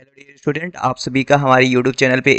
Hello dear student, आप सभी का हमारे यूट्यूब चैनल पे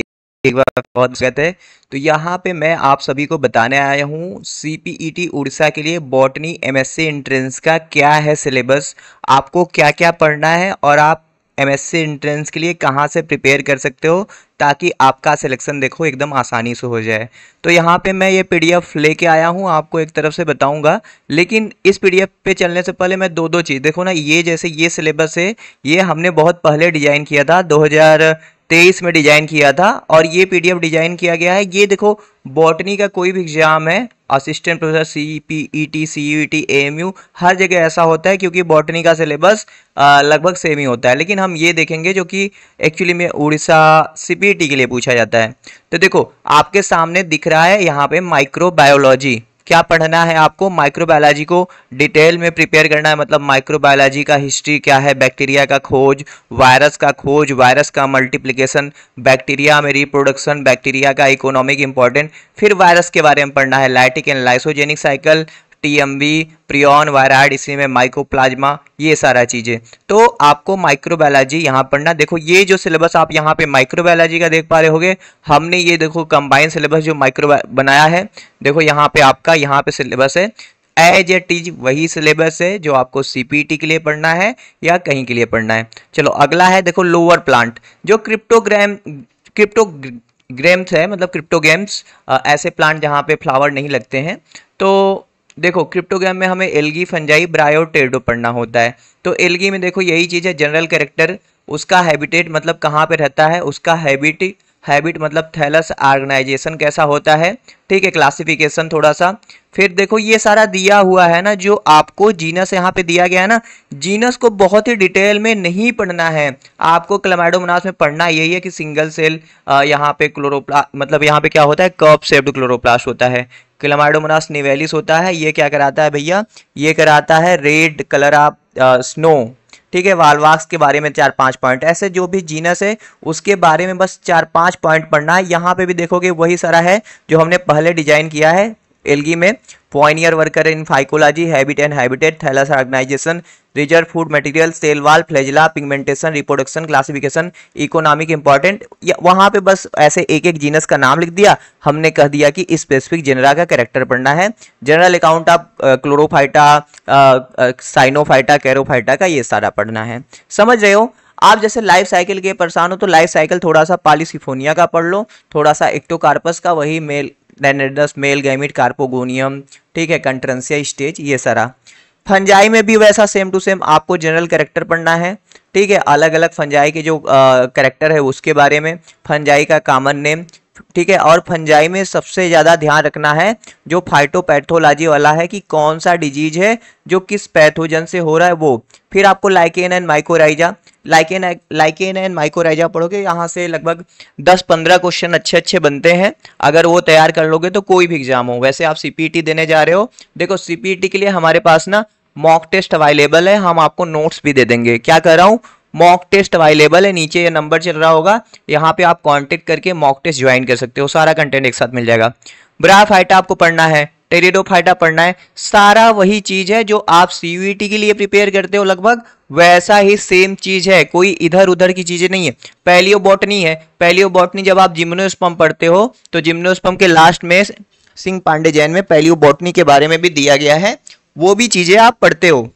एक बार बहुत स्वागत है। तो यहाँ पे मैं आप सभी को बताने आया हूँ सीपीईटी उड़ीसा के लिए बॉटनी एमएससी एंट्रेंस का क्या है सिलेबस, आपको क्या क्या पढ़ना है और आप एमएससी एंट्रेंस के लिए कहाँ से प्रिपेयर कर सकते हो ताकि आपका सिलेक्शन देखो एकदम आसानी से हो जाए। तो यहाँ पे मैं ये पीडीएफ लेके आया हूँ, आपको एक तरफ से बताऊंगा, लेकिन इस पीडीएफ पे चलने से पहले मैं दो चीज़ देखो ना। ये जैसे ये सिलेबस है, ये हमने बहुत पहले डिजाइन किया था, 2023 में डिजाइन किया था और ये पीडीएफ डिजाइन किया गया है। ये देखो, बॉटनी का कोई भी एग्जाम है, assistant professor, CPET, CUET, AMU, हर जगह ऐसा होता है क्योंकि बॉटनी का सिलेबस लगभग सेम ही होता है। लेकिन हम ये देखेंगे जो कि एक्चुअली में उड़ीसा सीपीईटी के लिए पूछा जाता है। तो देखो, आपके सामने दिख रहा है यहाँ पे माइक्रोबायोलॉजी। क्या पढ़ना है आपको? माइक्रोबायोलॉजी को डिटेल में प्रिपेयर करना है। मतलब माइक्रोबायोलॉजी का हिस्ट्री क्या है, बैक्टीरिया का खोज, वायरस का खोज, वायरस का मल्टीप्लिकेशन, बैक्टीरिया में रिप्रोडक्शन, बैक्टीरिया का इकोनॉमिक इंपॉर्टेंट, फिर वायरस के बारे में पढ़ना है, lytic and lysogenic cycle, TMV, prion, viroid, इसी में माइकोप्लाज्मा, ये सारा चीजें। तो आपको माइक्रोबायोलॉजी यहाँ पढ़ना। देखो, ये जो सिलेबस आप यहाँ पे माइक्रोबायोलॉजी का देख पा रहे होगे, हमने ये देखो कंबाइन सिलेबस जो माइक्रो बनाया है। देखो यहाँ पे आपका यहाँ पे सिलेबस है, एज इट इज वही सिलेबस है जो आपको सीपीटी के लिए पढ़ना है या कहीं के लिए पढ़ना है। चलो अगला है, देखो लोअर प्लांट, जो क्रिप्टोग्राम्स है, मतलब क्रिप्टोगेम्स, ऐसे प्लांट जहाँ पे फ्लावर नहीं लगते हैं। तो देखो, क्रिप्टोग्राम में हमें एल्गी, फंजाई, ब्रायोटेडो पढ़ना होता है। तो एल्गी में देखो यही चीज़ है, जनरल कैरेक्टर, उसका हैबिटेट मतलब कहाँ पे रहता है, उसका हैबिट मतलब थैलस ऑर्गेनाइजेशन कैसा होता है, ठीक है, क्लासिफिकेशन थोड़ा सा। फिर देखो ये सारा दिया हुआ है ना, जो आपको जीनस यहाँ पे दिया गया है ना, जीनस को बहुत ही डिटेल में नहीं पढ़ना है आपको। क्लैमाइडोमोनास में पढ़ना यही है कि सिंगल सेल, यहाँ पे क्लोरोप्लास्ट, मतलब यहाँ पे क्या होता है, कप शेप्ड क्लोरोप्लास्ट होता है। क्लैमाइडोमोनास निवेलिस होता है, ये क्या कराता है भैया, ये कराता है रेड कलर ऑफ स्नो, ठीक है। वालवाक्स के बारे में 4-5 पॉइंट, ऐसे जो भी जीनस है उसके बारे में बस 4-5 पॉइंट पढ़ना है। यहाँ पे भी देखोगे वही सारा है जो हमने पहले डिजाइन किया है एल्गी में। Pioneer worker in phycology, habit and habitat, thallus organization, reserve food material, cell wall, flagella, pigmentation, reproduction, classification, economic important. वहां पे बस ऐसे एक एक जीनस का नाम लिख दिया, हमने कह दिया कि स्पेसिफिक जेनरा का कैरेक्टर पढ़ना है। जनरल अकाउंट ऑफ क्लोरोफाइटा, साइनोफाइटा, कैरोफाइटा का ये सारा पढ़ना है। समझ रहे हो? आप जैसे लाइफ साइकिल के परेशान हो तो लाइफ साइकिल थोड़ा सा पॉलीसिफोनिया का पढ़ लो, थोड़ा सा एक्टोकार्पस का, वही मेल डेनेडस, मेल गैमिट, कार्पोगोनियम, ठीक है, कंट्रेंसिया स्टेज, ये सारा। फंजाई में भी वैसा सेम टू सेम आपको जनरल कैरेक्टर पढ़ना है, ठीक है। अलग अलग फंजाई के जो कैरेक्टर है उसके बारे में, फंजाई का कॉमन नेम, ठीक है। और फंजाई में सबसे ज़्यादा ध्यान रखना है जो फाइटोपैथोलॉजी वाला है कि कौन सा डिजीज है जो किस पैथोजन से हो रहा है वो। फिर आपको lichen and mycorrhiza, lichen and mycorrhiza पढ़ोगे, यहाँ से लगभग 10-15 क्वेश्चन अच्छे अच्छे बनते हैं। अगर वो तैयार कर लोगे तो कोई भी एग्जाम हो, वैसे आप सीपीटी देने जा रहे हो, देखो सीपीटी के लिए हमारे पास ना मॉक टेस्ट अवेलेबल है, हम आपको नोट्स भी दे देंगे। क्या कर रहा हूँ, मॉक टेस्ट अवेलेबल है, नीचे ये नंबर चल रहा होगा, यहाँ पे आप कांटेक्ट करके मॉक टेस्ट ज्वाइन कर सकते हो, सारा कंटेंट एक साथ मिल जाएगा। ब्रायोफाइटा आपको पढ़ना है, टेरिडोफाइटा पढ़ना है, सारा वही चीज है जो आप सीयूईटी के लिए प्रिपेयर करते हो, लगभग वैसा ही सेम चीज है, कोई इधर उधर की चीजें नहीं है। पैलियोबॉटनी है, पैलियोबॉटनी जब आप जिम्नोस्पर्म पढ़ते हो तो जिम्नोस्पर्म के लास्ट में सिंह पांडे जैन में पैलियोबॉटनी के बारे में भी दिया गया है, वो भी चीजें आप पढ़ते हो।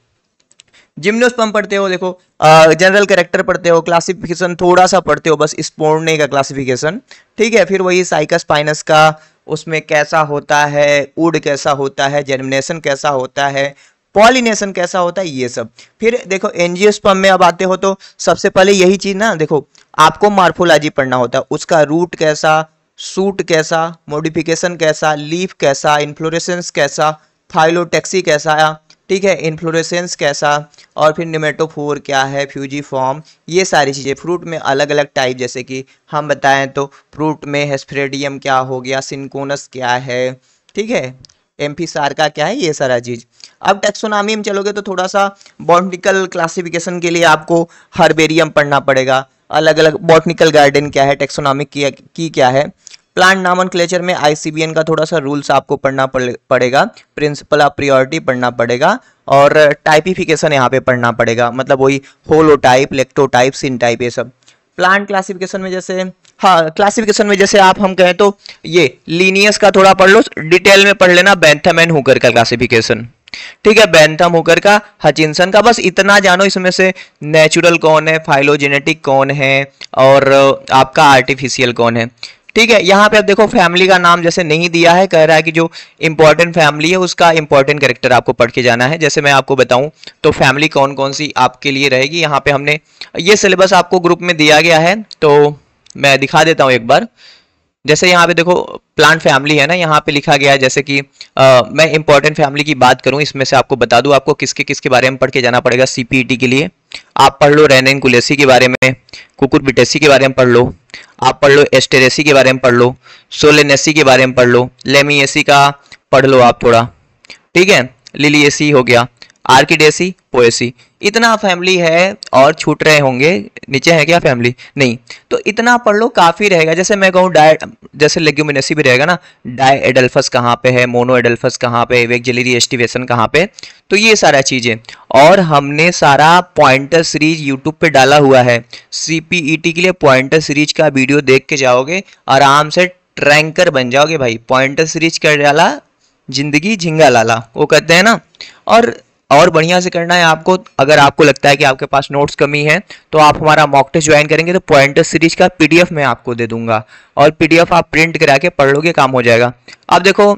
जिम्नोस्पर्म पढ़ते हो, देखो जनरल कैरेक्टर पढ़ते हो, क्लासिफिकेशन थोड़ा सा पढ़ते हो, बस स्पोर्ने का क्लासिफिकेशन, ठीक है। फिर वही साइकस पाइनस का, उसमें कैसा होता है, वुड कैसा होता है, जर्मिनेशन कैसा होता है, पॉलिनेशन कैसा होता है, ये सब। फिर देखो एंजियोस्पर्म में अब आते हो तो सबसे पहले यही चीज ना, देखो आपको मार्फोलॉजी पढ़ना होता है, उसका रूट कैसा, सूट कैसा, मॉडिफिकेशन कैसा, लीफ कैसा, इन्फ्लोरेसेंस कैसा, फाइलोटेक्सी कैसा, ठीक है, इन्फ्लोरेसेंस कैसा, और फिर निमेटोफोर क्या है, फ्यूजीफॉर्म, ये सारी चीज़ें। फ्रूट में अलग अलग टाइप, जैसे कि हम बताएं तो फ्रूट में हेस्पेरिडियम क्या हो गया, सिंकोनस क्या है, ठीक है, एम्फीसार्का क्या है, ये सारा चीज़। अब टेक्सोनॉमी में चलोगे तो थोड़ा सा बॉटनिकल क्लासिफिकेशन के लिए आपको हर्बेरियम पढ़ना पड़ेगा, अलग अलग बॉटनिकल गार्डन क्या है, टेक्सोनॉमिक की क्या है। प्लांट नॉमेनक्लेचर में आईसीबीएन का थोड़ा सा रूल्स आपको पढ़ना पड़ेगा, प्रिंसिपल ऑफ प्रियोरिटी पढ़ना पड़ेगा, और टाइपिफिकेशन यहाँ पे पढ़ना पड़ेगा, मतलब वही होलोटाइप, लेक्टोटाइप, सिन टाइप, ये सब। प्लांट क्लासिफिकेशन में जैसे, हाँ क्लासिफिकेशन में जैसे आप हम कहें तो ये लीनियस का थोड़ा पढ़ लो, डिटेल में पढ़ लेना बेंथम एंड हुकर का क्लासिफिकेशन, ठीक है, बेंथम हुकर का, हचिंसन का, बस इतना जानो इसमें से नेचुरल कौन है, फाइलोजेनेटिक कौन है, और आपका आर्टिफिशियल कौन है, ठीक है। यहाँ पे अब देखो फैमिली का नाम जैसे नहीं दिया है, कह रहा है कि जो इंपॉर्टेंट फैमिली है उसका इंपॉर्टेंट कैरेक्टर आपको पढ़ के जाना है। जैसे मैं आपको बताऊं तो फैमिली कौन कौन सी आपके लिए रहेगी, यहाँ पे हमने ये सिलेबस आपको ग्रुप में दिया गया है, तो मैं दिखा देता हूँ एक बार। जैसे यहाँ पे देखो प्लांट फैमिली है ना, यहाँ पे लिखा गया है जैसे कि मैं इंपॉर्टेंट फैमिली की बात करूँ, इसमें से आपको बता दूं आपको किसके किसके बारे में पढ़ के जाना पड़ेगा सीपीईटी के लिए। आप पढ़ लो रेनिनकुलेसी के बारे में, कुकुरबिटेसी के बारे में पढ़ लो, आप पढ़ लो एस्टेरेसी के बारे में पढ़ लो, सोलेनेसी के बारे में पढ़ लो, लेमिएसी का पढ़ लो आप थोड़ा, ठीक है, लिलिएसी हो गया, आर्किडेसी, पोएसी, इतना फैमिली है और छूट रहे होंगे, नीचे है क्या फैमिली नहीं, तो इतना पढ़ लो काफी रहेगा। जैसे मैं कहूँ जैसे लेग्यूमिनेसी भी रहेगा ना, डाई एडल्फस कहाँ पे है, मोनो एडल्फस कहाँ पे, वेक्जिलरी एस्टिवेशन कहाँ पे, तो ये सारा चीजें, और हमने सारा पॉइंटर सीरीज यूट्यूब पे डाला हुआ है। सीपीईटी के लिए पॉइंटर सीरीज का वीडियो देख के जाओगे आराम से ट्रैंकर बन जाओगे भाई, पॉइंटर सीरीज कर डाला जिंदगी झिंगा लाला, वो कहते हैं ना। और बढ़िया से करना है आपको। अगर आपको लगता है कि आपके पास नोट्स कमी है तो आप हमारा मॉक टेस्ट ज्वाइन करेंगे तो पॉइंटर सीरीज का पीडीएफ मैं आपको दे दूंगा, और पीडीएफ आप प्रिंट करा के पढ़ लोगे, काम हो जाएगा। अब देखो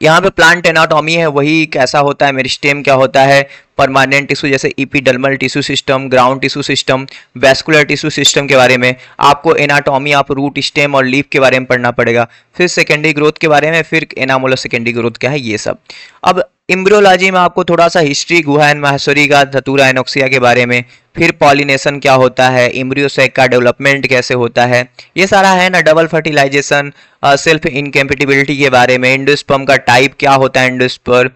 यहाँ पे प्लांट एनाटॉमी है, वही कैसा होता है, मेरिस्टेम क्या होता है, परमानेंट टिश्यू जैसे epidermal tissue system, ground tissue system, vascular tissue system के बारे में आपको एनाटॉमी, आप रूट स्टेम और लीफ के बारे में पढ़ना पड़ेगा, फिर सेकेंडरी ग्रोथ के बारे में, फिर एनामोलर सेकेंडरी ग्रोथ क्या है, ये सब। अब एम्ब्रियोलॉजी में आपको थोड़ा सा हिस्ट्री, गुहा एंड माहेश्वरी का, धतूरा एनोक्सिया के बारे में, फिर पॉलिनेशन क्या होता है, एम्ब्रियोसेक का डेवलपमेंट कैसे होता है, ये सारा है ना, डबल फर्टिलाइजेशन, सेल्फ इनकैपेबिलिटी के बारे में, एंडोस्पर्म का टाइप क्या होता है, एंडोस्पर्म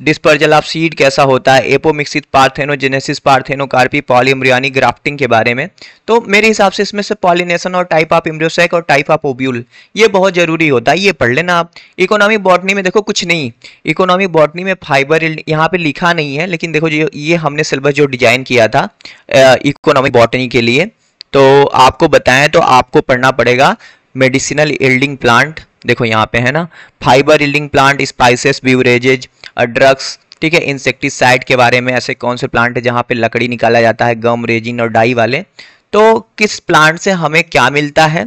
डिस्पर्जल ऑफ सीड कैसा होता है, एपोमिक्सिस, पार्थेनोजेनेसिस, पार्थेनोकार्पी, पॉलीएम्ब्रियोनिक ग्राफ्टिंग के बारे में। तो मेरे हिसाब से इसमें से पॉलिनेशन और टाइप ऑफ एम्ब्रियोसेक और टाइप ऑफ ओव्यूल ये बहुत जरूरी होता है, ये पढ़ लेना आप। इकोनॉमिक बॉटनी में देखो कुछ नहीं, इकोनॉमिक बॉटनी में फाइबर यहाँ पे लिखा नहीं है, लेकिन देखो जो ये हमने सिलेबस जो डिजाइन किया था इकोनॉमिक बॉटनी के लिए, तो आपको बताएं तो आपको पढ़ना पड़ेगा मेडिसिनल यील्डिंग प्लांट, देखो यहाँ पे है ना, fibre yielding plant, spices, beverages, drugs, ठीक है, इंसेक्टिसाइड के बारे में, ऐसे कौन से प्लांट है जहाँ पे लकड़ी निकाला जाता है, गम, रेजिन और डाई वाले, तो किस प्लांट से हमें क्या मिलता है,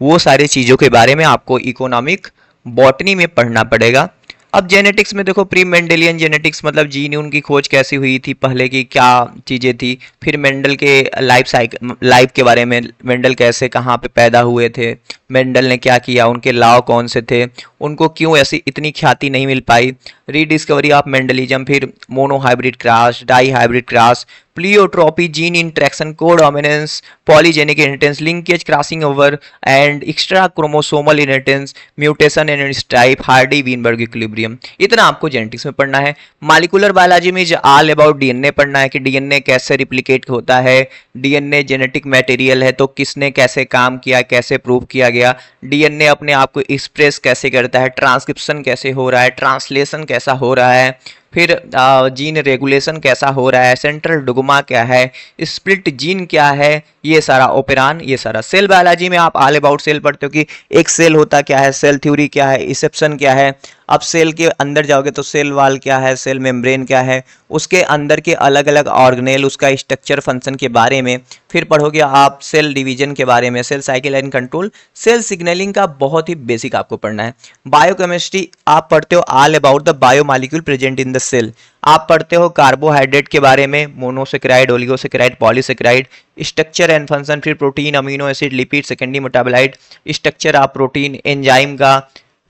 वो सारी चीज़ों के बारे में आपको इकोनॉमिक बॉटनी में पढ़ना पड़ेगा। अब जेनेटिक्स में देखो प्री मेंडेलियन जेनेटिक्स, मतलब जीन उनकी खोज कैसी हुई थी, पहले की क्या चीज़ें थी, फिर मेंडल के लाइफ के बारे में, मेंडल कैसे कहाँ पे पैदा हुए थे, मेंडल ने क्या किया, उनके लॉ कौन से थे, उनको क्यों ऐसी इतनी ख्याति नहीं मिल पाई, रीडिस्कवरी ऑफ मेंडलिज्म, फिर mono hybrid cross, di hybrid cross, pleiotropy, gene interaction, codominance, polygenic inheritance, linkage, crossing over and extra chromosomal inheritance, mutation and type, Hardy Weinberg equilibrium, इतना आपको जेनेटिक्स में पढ़ना है। मॉलिक्यूलर बायोलॉजी में all about DNA पढ़ना है कि DNA कैसे रिप्लिकेट होता है, डीएनए जेनेटिक मटेरियल है तो किसने कैसे काम किया, कैसे प्रूव किया गया, डीएनए अपने आप को एक्सप्रेस कैसे करता है, ट्रांसक्रिप्शन कैसे हो रहा है, ट्रांसलेशन कैसा हो रहा है, फिर जीन रेगुलेशन कैसा हो रहा है, सेंट्रल डोग्मा क्या है, स्प्लिट जीन क्या है, ये सारा ओपेरान, ये सारा। सेल बायोलॉजी में आप ऑल अबाउट सेल पढ़ते हो कि एक सेल होता क्या है, सेल थ्योरी क्या है, इंसेप्शन क्या है। अब सेल के अंदर जाओगे तो सेल वाल क्या है, सेल मेम्ब्रेन क्या है, उसके अंदर के अलग अलग ऑर्गेनेल, उसका स्ट्रक्चर फंक्शन के बारे में। फिर पढ़ोगे आप सेल डिवीजन के बारे में, cell cycle and control, cell signalling का बहुत ही बेसिक आपको पढ़ना है। बायोकेमिस्ट्री आप पढ़ते हो all about the biomolecule present in the cell. आप पढ़ते हो कार्बोहाइड्रेट के बारे में, monosaccharide, oligosaccharide, polysaccharide, structure and function, फिर protein, amino acid, lipid, secondary metabolite, structure of protein, enzyme का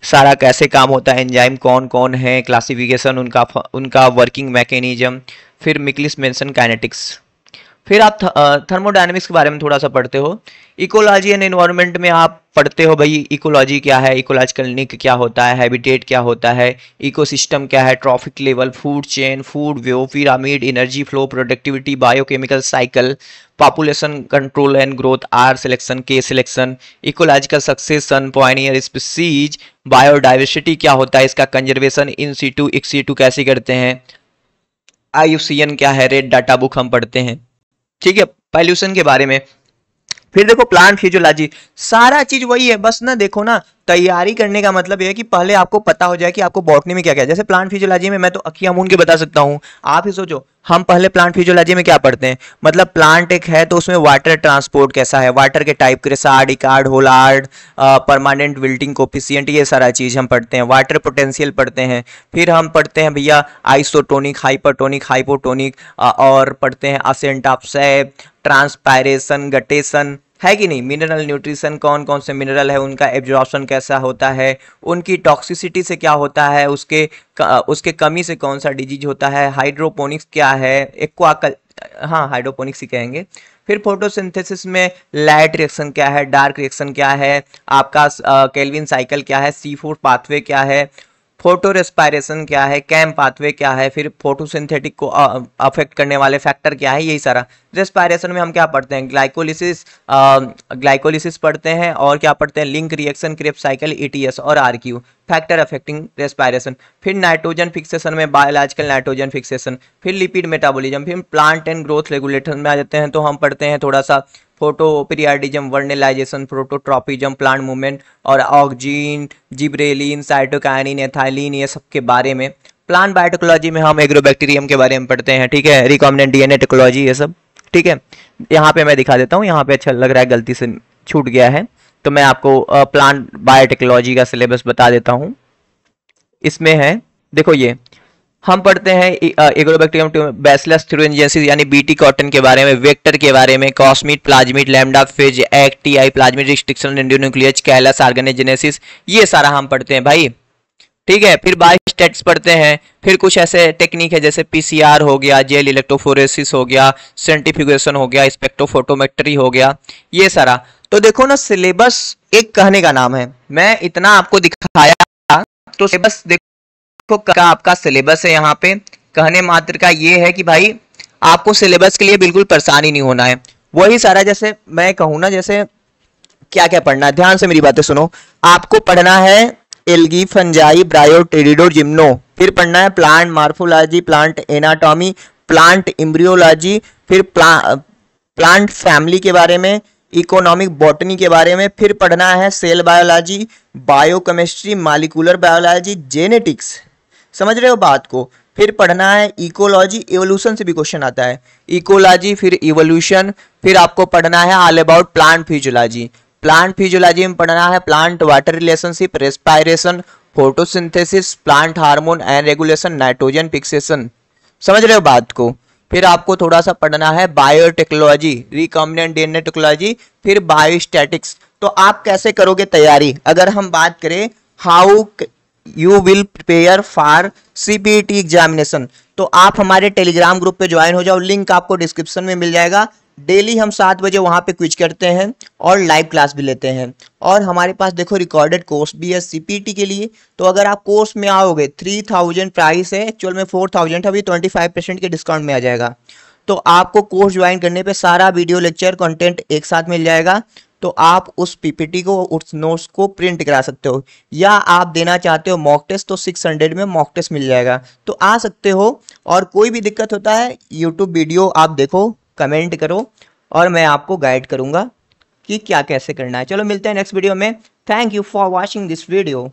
सारा कैसे काम होता है, एंजाइम कौन कौन है, क्लासिफिकेशन उनका वर्किंग मैकेनिज्म, फिर मिकलिस मेंशन काइनेटिक्स। फिर आप थर्मोडायनेमिक्स के बारे में थोड़ा सा पढ़ते हो। इकोलॉजी एंड एनवायरनमेंट में आप पढ़ते हो भाई इकोलॉजी क्या है, इकोलॉजिकल निक क्या होता है, हैबिटेट क्या होता है, इकोसिस्टम क्या है, trophic level, food chain, food web, pyramid, energy flow, productivity, biochemical cycle, population control and growth, r selection, K selection, ecological succession, pioneer species, biodiversity क्या होता है, इसका conservation, in situ ex situ कैसे करते हैं, IUCN क्या है, red data book हम पढ़ते हैं, ठीक है। पॉल्यूशन के बारे में फिर देखो प्लांट फिजियोलॉजी, सारा चीज वही है, बस ना देखो ना, तैयारी करने का मतलब ये है कि पहले आपको पता हो जाए कि आपको बॉटनी में क्या क्या है। जैसे प्लांट फिजियोलॉजी में मैं तो अखियां मूंद के बता सकता हूँ, आप ही सोचो हम पहले प्लांट फिजियोलॉजी में क्या पढ़ते हैं, मतलब प्लांट एक है तो उसमें वाटर ट्रांसपोर्ट कैसा है, वाटर के type, chresard, echard, holard, permanent wilting coefficient, ये सारा चीज हम पढ़ते हैं। वाटर पोटेंशियल पढ़ते हैं, फिर हम पढ़ते हैं भैया आइसोटोनिक, हाइपरटोनिक, हाइपोटोनिक, और पढ़ते हैं ascent of sap, transpiration, guttation, है कि नहीं, मिनरल न्यूट्रिशन, कौन कौन से मिनरल है, उनका एब्जॉर्प्शन कैसा होता है, उनकी टॉक्सिसिटी से क्या होता है, उसके कमी से कौन सा डिजीज होता है, हाइड्रोपोनिक्स क्या है, एक्वाकल, हाँ हाइड्रोपोनिक्स ही कहेंगे। फिर फोटोसिंथेसिस में लाइट रिएक्शन क्या है, डार्क रिएक्शन क्या है, आपका केल्विन साइकिल क्या है, C4 पाथवे क्या है, फोटो रेस्पायरेशन क्या है, कैम पाथवे क्या है, फिर फोटोसिंथेटिक को अफेक्ट करने वाले फैक्टर क्या है, यही सारा। रेस्पायरेशन में हम क्या पढ़ते हैं, ग्लाइकोलिसिस पढ़ते हैं, और क्या पढ़ते हैं, link reaction, Krebs cycle, ETS और RQ, फैक्टर अफेक्टिंग रेस्पायरेशन। फिर नाइट्रोजन फिक्सेशन में बायोलॉजिकल नाइट्रोजन फिक्सेशन, फिर लिपिड मेटाबॉलिज्म, फिर प्लांट एंड ग्रोथ रेगुलेटर में आ जाते हैं तो हम पढ़ते हैं थोड़ा सा फोटो पीरियाडिज्म, वर्नेलाइजेशन, प्रोटोट्रॉपिज्म, प्लांट मूवमेंट, और ऑक्जीन, जिब्रेलिन, साइटोकाइनिन, एथाइलिन, ये सब के बारे में। प्लांट बायोटेक्नोलॉजी में हम एग्रोबैक्टीरियम के बारे में पढ़ते हैं, ठीक है, रिकॉम्बिनेंट DNA टेक्नोलॉजी, ये सब, ठीक है। यहाँ पे मैं दिखा देता हूँ, यहाँ पे अच्छा लग रहा है, गलती से छूट गया है, तो मैं आपको प्लांट बायोटेक्नोलॉजी का सिलेबस बता देता हूँ। इसमें है, देखो ये हम पढ़ते हैं एग्रोबैक्टीरियम बैसिलस थ्यूरिनजेंसिस यानी BT कॉटन के बारे में, वेक्टर के बारे में, कॉस्मिड, प्लाज्मिड, लैम्डा, फेज, एक्टिआई, plasmid restriction, endonuclease, callus, organogenesis, ये सारा हम पढ़ते हैं भाई, ठीक है। फिर बायोस्टैटिक्स पढ़ते हैं, फिर कुछ ऐसे टेक्निक है जैसे PCR हो गया, जेल इलेक्ट्रोफोरेसिस हो गया, सेंट्रीफ्यूगेशन हो गया, स्पेक्ट्रोफोटोमेट्री हो गया, ये सारा। तो देखो ना, सिलेबस एक कहने का नाम है, मैं इतना आपको दिखाया, तो सिलेबस देखो का आपका सिलेबस है, यहाँ पे कहने मात्र का ये है कि भाई आपको सिलेबस के लिए बिल्कुल परेशानी नहीं होना है, वही सारा जैसे मैं कहूँ ना, जैसे क्या क्या पढ़ना है, ध्यान से मेरी बातें सुनो। आपको पढ़ना है एल्गी, फंजाई, ब्रायो, टेरिडो, जिम्नो, फिर पढ़ना है plant morphology, plant anatomy, plant embryology, फिर प्लांट फैमिली के बारे में, इकोनॉमिक बॉटनी के बारे में, फिर पढ़ना है cell biology, biochemistry, molecular biology, genetics, समझ रहे हो बात को। फिर पढ़ना है इकोलॉजी, इवोल्यूशन से भी क्वेश्चन आता है, इकोलॉजी, फिर इवोल्यूशन। फिर आपको पढ़ना है all about plant physiology, plant physiology में पढ़ना है plant water relationship, respiration, photosynthesis, plant hormone and regulation, nitrogen fixation, समझ रहे हो बात को। फिर आपको थोड़ा सा पढ़ना है बायोटेक्नोलॉजी, रिकॉम्बिनेंट DNA टेक्नोलॉजी, फिर बायोस्टैटिक्स। तो आप कैसे करोगे तैयारी, अगर हम बात करें how you will prepare for CPT examination, तो आप हमारे टेलीग्राम ग्रुप पे ज्वाइन हो जाओ, लिंक आपको डिस्क्रिप्शन में मिल जाएगा। डेली हम 7 बजे वहां पे क्विज करते हैं और लाइव क्लास भी लेते हैं, और हमारे पास देखो रिकॉर्डेड कोर्स भी है CPT के लिए। तो अगर आप कोर्स में आओगे 3000 प्राइस है, एक्चुअल में 4000, अभी 25% के डिस्काउंट में आ जाएगा। तो आपको कोर्स ज्वाइन करने पे सारा वीडियो लेक्चर कंटेंट एक साथ मिल जाएगा, तो आप उस PPT को, उस नोट्स को प्रिंट करा सकते हो, या आप देना चाहते हो मॉक टेस्ट तो 600 में मॉक टेस्ट मिल जाएगा, तो आ सकते हो। और कोई भी दिक्कत होता है यूट्यूब वीडियो आप देखो, कमेंट करो, और मैं आपको गाइड करूंगा कि क्या कैसे करना है। चलो मिलते हैं नेक्स्ट वीडियो में। Thank you for watching this video.